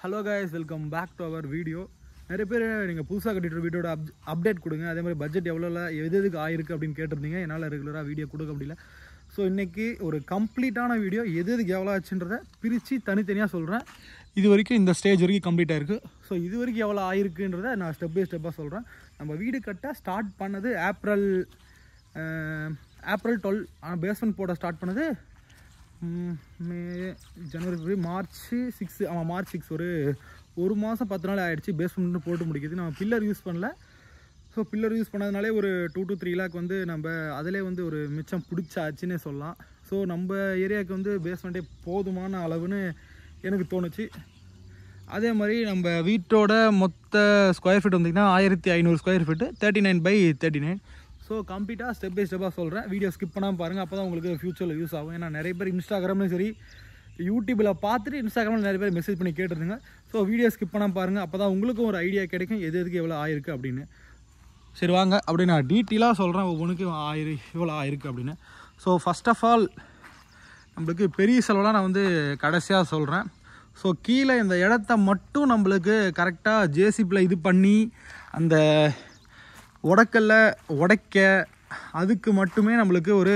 Hello guys, welcome back to our video. நிறைய பேர் நீங்கள் புதுசாக கட்டிட்டு வீடியோட அப்டேட் கொடுங்க, அதே மாதிரி பட்ஜெட் எவ்வளோ எதுக்கு ஆயிருக்கு அப்படின்னு கேட்டிருந்தீங்க. என்னால் ரெகுலராக வீடியோ கொடுக்க முடியல. ஸோ இன்றைக்கி ஒரு கம்ப்ளீட்டான வீடியோ எதுக்கு எவ்வளோ ஆச்சுன்றதை பிரித்து தனித்தனியாக சொல்கிறேன். இது வரைக்கும் இந்த ஸ்டேஜ் வரைக்கும் கம்ப்ளீட் ஆகிருக்கு. ஸோ இது வரைக்கும் எவ்வளோ ஆயிருக்குன்றதை நான் ஸ்டெப் பை ஸ்டெப்பாக சொல்கிறேன். நம்ம வீடு கட்ட ஸ்டார்ட் பண்ணது ஏப்ரல் 12. ஆனால் பேஸ்மெண்ட் போட ஸ்டார்ட் பண்ணது மே, ஜனவரி, பிப்ரவரி, மார்ச் 6. ஆமாம், மார்ச் 6. ஒரு மாதம் 10 நாள் ஆகிடுச்சு பேஸ்மெண்ட்டு போட்டு முடிக்கிறது. நம்ம பில்லர் யூஸ் பண்ணல. ஸோ பில்லர் யூஸ் பண்ணதுனாலே ஒரு 2 to 3 lakh வந்து நம்ம அதிலே வந்து ஒரு மிச்சம் பிடிச்சாச்சுன்னே சொல்லலாம். ஸோ நம்ம ஏரியாவுக்கு வந்து பேஸ்மெண்ட்டே போதுமான அளவுன்னு எனக்கு தோணுச்சு. அதே மாதிரி நம்ம வீட்டோட மொத்த ஸ்கொயர் ஃபீட் வந்திங்கன்னா 1500 ஸ்கொயர் ஃபீட்டு, 39x39. ஸோ கம்ப்ளீட்டாக ஸ்டெப் பை ஸ்டெப்பாக சொல்கிறேன். வீடியோ ஸ்கிப் பண்ணாமல் பாருங்கள், அப்போ தான் உங்களுக்கு ஃப்யூச்சரில் யூஸ் ஆகும். ஏன்னா நிறைய பேர் இன்ஸ்டாகிராம்லையும் சரி, யூடியூப்பில் பார்த்துட்டு இன்ஸ்டாகிராமில் நிறைய பேர் மெசேஜ் பண்ணி கேட்டிருந்தீங்க. ஸோ வீடியோ ஸ்கிப் பண்ணாமல் பாருங்கள், அப்போ தான் உங்களுக்கும் ஒரு ஐடியா கிடைக்கும் எதுக்கு எவ்வளோ ஆயிருக்கு அப்படின்னு. சரி வாங்க, அப்படி நான் டீட்டெயிலாக சொல்கிறேன் ஒவ்வொன்றுக்கும் இவ்வளோ ஆயிருக்கு அப்படின்னு. ஸோ ஃபஸ்ட் ஆஃப் ஆல் நம்மளுக்கு பெரிய செலவெலாம் நான் வந்து கடைசியாக சொல்கிறேன். ஸோ கீழே இந்த இடத்த மட்டும் நம்மளுக்கு கரெக்டாக ஜேசிபியில் இது பண்ணி அந்த உடைக்கல்ல உடைக்க அதுக்கு மட்டுமே நம்மளுக்கு ஒரு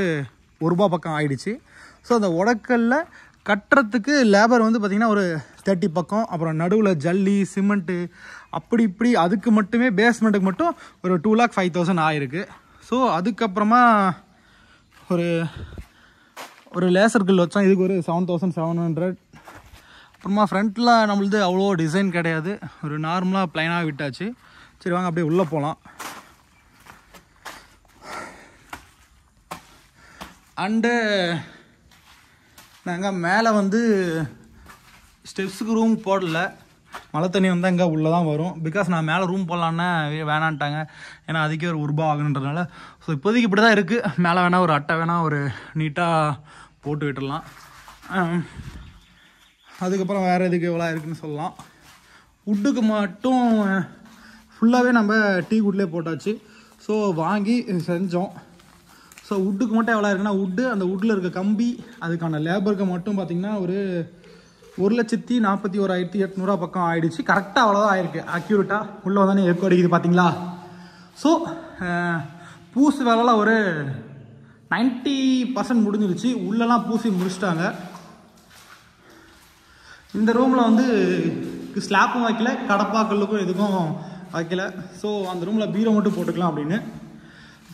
ரூபா பக்கம் ஆயிடுச்சு. ஸோ அந்த உடைக்கல்ல கட்டுறதுக்கு லேபர் வந்து பார்த்திங்கன்னா ஒரு 30 பக்கம், அப்புறம் நடுவில் ஜல்லி சிமெண்ட்டு அப்படி இப்படி அதுக்கு மட்டுமே பேஸ்மெண்ட்டுக்கு மட்டும் ஒரு 2,05,000 ஆயிருக்கு. ஸோ அதுக்கப்புறமா ஒரு லேசர் கில் வச்சோம், இதுக்கு ஒரு 7,700. அப்புறமா ஃப்ரண்ட்டில் நம்மளது அவ்வளோ டிசைன் கிடையாது, ஒரு நார்மலாக ப்ளைனாக விட்டாச்சு. சரி வாங்க அப்படியே உள்ளே போகலாம். அண்டு நாங்கள் மேலே வந்து ஸ்டெப்ஸுக்கு ரூம் போடல, மழை தண்ணி வந்தால் இங்கே உள்ளே தான் வரும். பிகாஸ் நான் மேலே ரூம் போடலான்னா வேணான்ட்டாங்க, ஏன்னா அதுக்கே ஒரு ரூபா ஆகுன்றதுனால. ஸோ இப்போதைக்கு இப்படி தான் இருக்குது. மேலே வேணால் ஒரு அட்டை வேணால் ஒரு நீட்டாக போட்டு விட்டுடலாம். அதுக்கப்புறம் வேறு எதுக்கு எவ்வளோ இருக்குதுன்னு சொல்லலாம். வுட்டுக்கு மட்டும் ஃபுல்லாகவே நம்ம டீ குட்லேயே போட்டாச்சு. ஸோ வாங்கி செஞ்சோம். ஸோ வுட்டுக்கு மட்டும் எவ்வளோ இருக்குன்னா, அந்த வுட்டில் இருக்க கம்பி அதுக்கான லேபருக்கு மட்டும் பார்த்திங்கன்னா ஒரு 1,41,800 பக்கம் ஆகிடுச்சு. கரெக்டாக அவ்வளோதான் ஆயிருக்கு, அக்யூரேட்டாக. உள்ளே வந்தானே எக்கோ அடிக்குது பார்த்தீங்களா. ஸோ பூசு வேலைலாம் ஒரு 90% முடிஞ்சிருச்சு. உள்ளெல்லாம் பூசி முடிச்சிட்டாங்க. இந்த ரூமில் வந்து ஸ்லாப்பும் வைக்கல, கடப்பாக்கல்லுக்கும் எதுக்கும் வைக்கல. ஸோ அந்த ரூமில் பீரோ மட்டும் போட்டுக்கலாம் அப்படின்னு.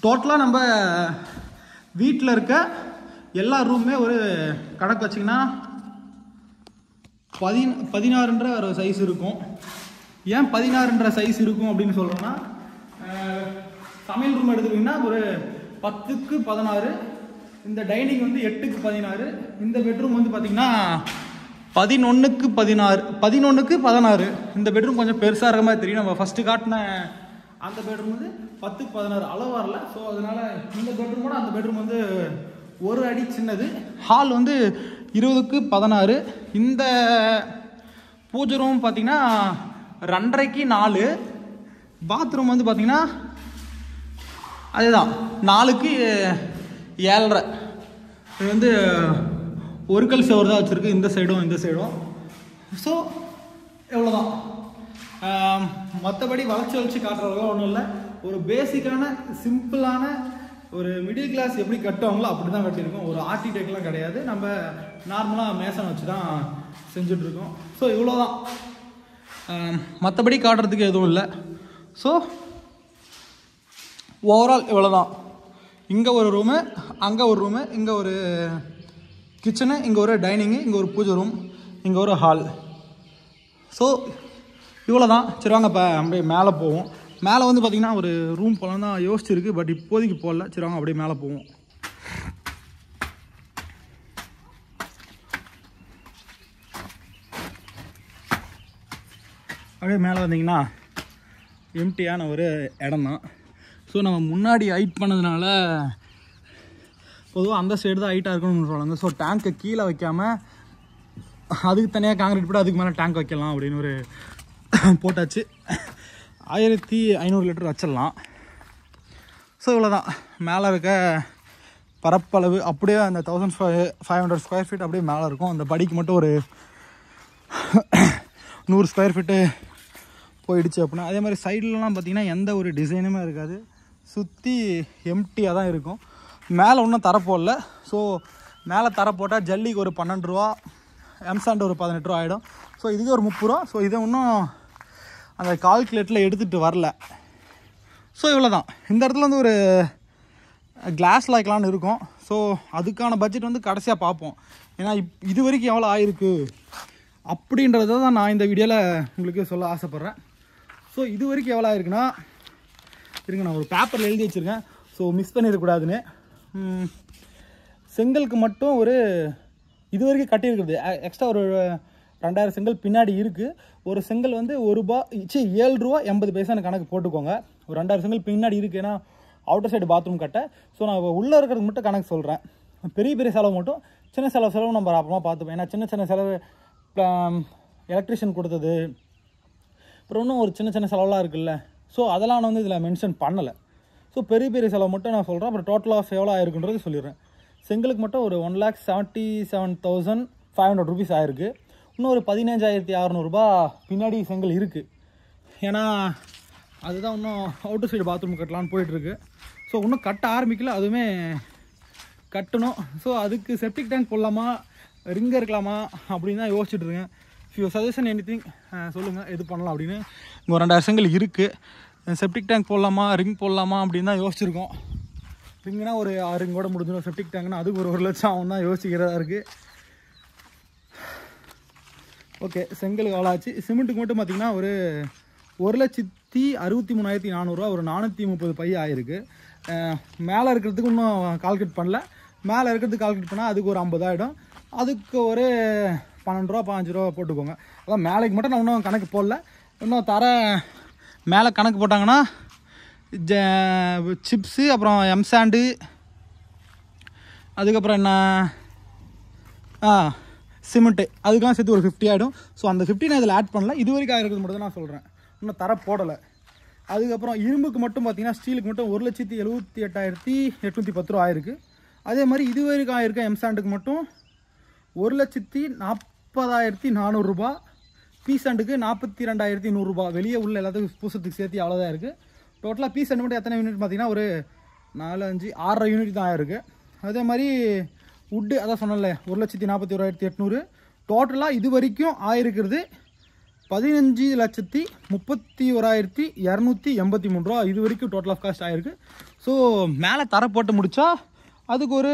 டோட்டலாக நம்ம வீட்டில் இருக்க எல்லா ரூமுமே ஒரு கணக்கு வச்சிங்கன்னா 16ன்ற ஒரு சைஸ் இருக்கும். ஏன் 16ன்ற சைஸ் இருக்கும் அப்படின்னு சொல்கிறோன்னா, சமையல் ரூம் எடுத்துக்கிட்டிங்கன்னா ஒரு 10க்கு 16, இந்த டைனிங் வந்து 8க்கு 16, இந்த பெட்ரூம் வந்து பார்த்திங்கன்னா 11க்கு 16. இந்த பெட்ரூம் கொஞ்சம் பெருசாக இருக்க மாதிரி தெரியும். நம்ம ஃபஸ்ட்டு காட்டின அந்த பெட்ரூம் வந்து 10க்கு 16 அளவு வரல. ஸோ அதனால் இந்த பெட்ரூமோட அந்த பெட்ரூம் வந்து ஒரு அடி சின்னது. ஹால் வந்து 20க்கு 16. இந்த பூஜை ரூம் பார்த்திங்கன்னா 2.5க்கு 4. பாத்ரூம் வந்து பார்த்திங்கன்னா அதுதான் 4க்கு 7.5. இது வந்து ஒரு கல் சவர் தான் வச்சுருக்கு, இந்த சைடும் இந்த சைடும். ஸோ எவ்வளோதான். மற்றபடி வளைச்சி காட்டுறதுலாம் ஒன்றும் இல்லை. ஒரு பேசிக்கான சிம்பிளான ஒரு மிடில் கிளாஸ் எப்படி கட்டுவாங்களோ அப்படி தான் கட்டியிருக்கோம். ஒரு ஆர்கிடெக்ட்லாம் கிடையாது, நம்ம நார்மலாக மேசன் வச்சு தான் செஞ்சிட்ருக்கோம். ஸோ இவ்வளோதான், மற்றபடி காட்டுறதுக்கு எதுவும் இல்லை. ஸோ ஓவரால் இவ்வளோதான். இங்கே ஒரு ரூமு, அங்கே ஒரு ரூமு, இங்கே ஒரு கிச்சனு, இங்கே ஒரு டைனிங்கு, இங்கே ஒரு பூஜை ரூம், இங்கே ஒரு ஹால். ஸோ இவ்வளோ தான். சரி வாங்க இப்போ அப்படியே மேலே போவோம். மேலே வந்து பார்த்திங்கன்னா ஒரு ரூம் போகலாம் தான் யோசிச்சிருக்கு, பட் இப்போதைக்கு போடல. சரி வாங்க அப்படியே மேலே போவோம். அப்படியே மேலே வந்தீங்கன்னா எம்டியான ஒரு இடம் தான். ஸோ நம்ம முன்னாடி ஹைட் பண்ணதுனால பொதுவாக அந்த சைடு தான் ஹைட்டாக இருக்கணும்னு சொல்லுவாங்க. ஸோ டேங்க்கை கீழே வைக்காமல் அதுக்கு தனியாக காங்கிரீட் போட்டு அதுக்கு மேலே டேங்க் வைக்கலாம் அப்படின்னு ஒரு போட்டாச்சு. 1500 லிட்டர் வச்சிடலாம். ஸோ இவ்வளோதான். மேலே இருக்க பரப்பளவு அப்படியே அந்த 1500 ஸ்கொயர் ஃபீட் அப்படியே மேலே இருக்கும். அந்த படிக்கு மட்டும் ஒரு 100 ஸ்கொயர் ஃபீட்டு போயிடுச்சு அப்படின்னா. அதே மாதிரி சைட்லலாம் பார்த்திங்கன்னா எந்த ஒரு டிசைனுமே இருக்காது, சுற்றி எம்டியாக தான் இருக்கும். மேலே இன்னும் தர போடல. ஸோ மேலே தர போட்டால் ஜல்லிக்கு ஒரு 12 ரூபா, எம்சாண்ட் ஒரு 18 ரூபா ஆகிடும். ஸோ இதுக்கு ஒரு 30 ரூபா. ஸோ இதை இன்னும் அந்த கால்குலேட்டில் எடுத்துகிட்டு வரல. ஸோ இவ்வளோ தான். இந்த இடத்துல வந்து ஒரு கிளாஸ் லைக்கலான்னு இருக்கும். ஸோ அதுக்கான பட்ஜெட் வந்து கடைசியாக பார்ப்போம். ஏன்னா இது வரைக்கும் எவ்வளோ ஆயிருக்கு அப்படின்றத தான் நான் இந்த வீடியோவில் உங்களுக்கு சொல்ல ஆசைப்பட்றேன். ஸோ இது வரைக்கும் எவ்வளோ ஆயிருக்குன்னா, இருங்க நான் ஒரு பேப்பரில் எழுதி வச்சுருக்கேன், ஸோ மிஸ் பண்ணிடக்கூடாதுன்னு. செங்கலுக்கு மட்டும் ஒரு இது வரைக்கும் கட்டியிருக்குது எக்ஸ்ட்ரா ஒரு 2000 செங்கல் பின்னாடி இருக்குது. ஒரு செங்கல் வந்து ₹7.80 கணக்கு போட்டுக்கோங்க. ஒரு 2000 செங்கல் பின்னாடி இருக்குது. ஏன்னா அவுட்டர் சைடு பாத்ரூம் கட்ட. ஸோ நான் உள்ளே இருக்கிறதுக்கு மட்டும் கணக்கு சொல்கிறேன். பெரிய பெரிய செலவு மட்டும், சின்ன செலவு நம்ம அப்புறமா பார்த்துப்போம். ஏன்னா சின்ன சின்ன செலவு எலக்ட்ரிஷியன் கொடுத்தது, அப்புறம் இன்னும் ஒரு சின்ன சின்ன செலவெலாம் இருக்குல்ல. ஸோ அதெல்லாம் நான் வந்து இதில் மென்ஷன் பண்ணலை. ஸோ பெரிய பெரிய செலவு மட்டும் நான் சொல்கிறேன். அப்புறம் டோட்டல் ஆஃப் எவ்வளோ ஆயிருக்குன்றது சொல்லிடுறேன். செங்கலுக்கு மட்டும் ஒரு 1,77,500 ருபீஸ் ஆயிருக்கு. இன்னும் ஒரு 15,600 ரூபா பின்னாடி செங்கல் இருக்குது. ஏன்னா அதுதான் இன்னும் அவுட்டர் சைடு பாத்ரூம் கட்டலான்னு போயிட்டுருக்கு. ஸோ இன்னும் கட்ட ஆரம்பிக்கல, அதுவுமே கட்டணும். ஸோ அதுக்கு செப்டிக் டேங்க் போடலாமா, ரிங் இருக்கலாமா அப்படின்னு தான் யோசிச்சுட்ருக்கேன். ஃபியூ சஜஷன் எனிதிங் சொல்லுங்கள், எது பண்ணலாம் அப்படின்னு. இங்கே ஒரு 2000 செங்கல் இருக்குது. செப்டிக் டேங்க் போடலாமா, ரிங் போடலாமா அப்படின்னு தான் யோசிச்சிருக்கோம். ரிங்குனா ஒரு 6 ரிங்கோட முடிஞ்சிடும். செப்டிக் டேங்க்னா அதுக்கு ஒரு 1 லட்சம் ஆகும் தான் யோசிக்கிறதா இருக்குது. ஓகே, செங்கல் எவ்வளோ ஆச்சு? சிமெண்ட்டுக்கு மட்டும் பார்த்திங்கன்னா ஒரு 1,63,400 ரூபா, ஒரு 430 பை ஆயிருக்கு. மேலே இருக்கிறதுக்கு இன்னும் கால்குலேட் பண்ணல. மேலே இருக்கிறதுக்கு கால்குலேட் பண்ணால் அதுக்கு ஒரு 50 ஆகிடும். அதுக்கு ஒரு 12 ரூபா 15 ரூபா போட்டுக்கோங்க. அதான் மேலைக்கு மட்டும் நான் இன்னும் கணக்கு போடல. இன்னும் மேலே கணக்கு போட்டாங்கன்னா சிப்ஸு, அப்புறம் எம்சாண்டு, அதுக்கப்புறம் என்ன சிமெண்ட்டு, அதுக்கெலாம் சேர்த்து ஒரு 50 ஆகிடும். ஸோ அந்த 50 நான் இதில் ஆட் பண்ணல. இது வரைக்கும் ஆகிருக்கிறது மட்டும் தான் நான் சொல்கிறேன். இன்னும் தர போடலை. அதுக்கப்புறம் இரும்புக்கு மட்டும் பார்த்திங்கன்னா ஸ்டீலுக்கு மட்டும் 1,78,810 ரூபா ஆயிருக்கு. அதே மாதிரி இது வரைக்கும் ஆகிருக்க எம்சாண்டுக்கு மட்டும் 1,40,400 ரூபா, பீசாண்டுக்கு 42,100 ரூபா. வெளியே உள்ள எல்லாத்துக்கும் பூசத்துக்கு சேர்த்து அவ்வளோதான் இருக்குது. டோட்டலாக பீசாண்டு மட்டும் எத்தனை யூனிட் பார்த்திங்கன்னா ஒரு 4, 5, 6 யூனிட் தான் ஆயிருக்கு. அதே மாதிரி வுட்டு அதான் சொன்னல 1,41,800. டோட்டலாக இது வரைக்கும் ஆயிருக்கிறது 15,31,283 ரூபா. இது வரைக்கும் டோட்டல் ஆஃப் காஸ்ட் ஆயிருக்கு. ஸோ மேலே தர போட்டு முடித்தா அதுக்கு ஒரு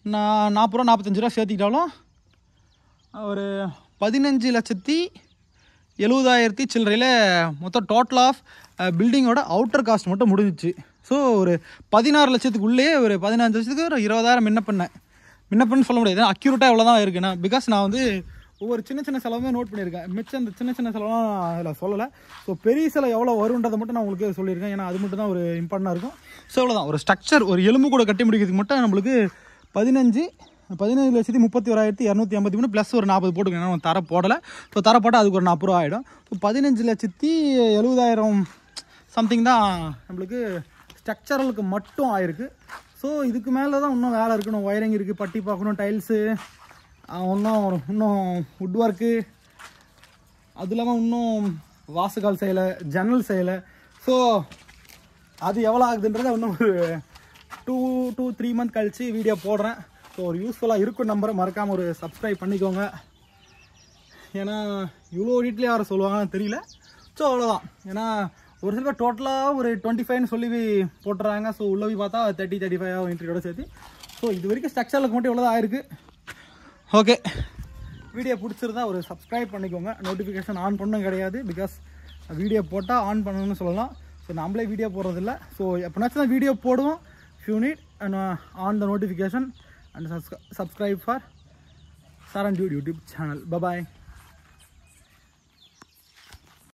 40 ரூபா 45 ரூபா சேர்த்திக்கிட்டாலும் ஒரு 15,70,70,000 சில்லறையில் மொத்தம் டோட்டல் ஆஃப் பில்டிங்கோட அவுட்டர் காஸ்ட் மட்டும் முடிஞ்சிச்சு. ஸோ ஒரு 16 லட்சத்துக்குள்ளேயே ஒரு 15 லட்சத்துக்கு ஒரு 20,000 முன்னப்பன்னு சொல்ல முடியாது. அக்யூரேட்டாக எவ்வளோ தான் இருக்குண்ணா. பிகாஸ் நான் வந்து ஒவ்வொரு சின்ன சின்ன செலவுமே நோட் பண்ணியிருக்கேன். மிச்சம் அந்த சின்ன சின்ன செலவெலாம் அதில் சொல்லலை. ஸோ பெரிய செலவு எவ்வளோ வருன்றதை மட்டும் நான் உங்களுக்கு சொல்லியிருக்கேன். ஏன்னா அது மட்டும் தான் ஒரு இம்பார்ட்டண்டாக இருக்கும். ஸோ அவ்வளோதான். ஒரு ஸ்ட்ரக்சர், ஒரு எலும்பு கூட கட்டி முடிக்கிறதுக்கு மட்டும் நம்மளுக்கு 15,31,253 ப்ளஸ் ஒரு 40 போட்டுக்கணும். ஏன்னா தர போடலை. ஸோ தர போட்டால் அதுக்கு ஒரு 40 ரூபா ஆகிடும். ஸோ 15,70,000 சம்திங் தான் நம்மளுக்கு ஸ்ட்ரக்சரலுக்கு மட்டும் ஆயிருக்கு. ஸோ இதுக்கு மேலே தான் இன்னும் வேலை இருக்கணும். ஒயரிங் இருக்குது, பட்டி பார்க்கணும், டைல்ஸு, இன்னும் வுட் ஒர்க்கு, அது இல்லாமல் இன்னும் வாசுகால் செய்யலை, ஜன்னல் செய்யலை. ஸோ அது எவ்வளோ ஆகுதுன்றதை இன்னும் ஒரு 2-3 மந்த் கழித்து வீடியோ போடுறேன். ஸோ ஒரு யூஸ்ஃபுல்லாக இருக்கும் நம்பரை மறக்காமல் ஒரு சப்ஸ்கிரைப் பண்ணிக்கோங்க. ஏன்னா இவ்வளோ வீட்லேயே யாரும் சொல்லுவாங்கன்னு தெரியல. ஸோ அவ்வளோதான். ஏன்னா ஒரு சில பேர் டோட்டலாக ஒரு 25 சொல்லி போட்டுறாங்க. ஸோ உள்ளே போய் பார்த்தா 30-35 இன்ட்ரியோட சேர்த்து. ஸோ இது வரைக்கும் ஸ்ட்ரக்சருக்கு மட்டும் இவ்வளோ தான் ஆயிருக்கு. ஓகே, வீடியோ பிடிச்சிருந்தா ஒரு சப்ஸ்கிரைப் பண்ணிக்கோங்க. நோட்டிஃபிகேஷன் ஆன் பண்ணணும் கிடையாது. பிகாஸ் வீடியோ போட்டால் ஆன் பண்ணணும்னு சொல்லலாம். ஸோ நம்மளே வீடியோ போடுறதில்ல. ஸோ எப்போனாச்சும் தான் வீடியோ போடுவோம். If you need and on the notification and subscribe for Saran Dude YouTube channel. Bye bye.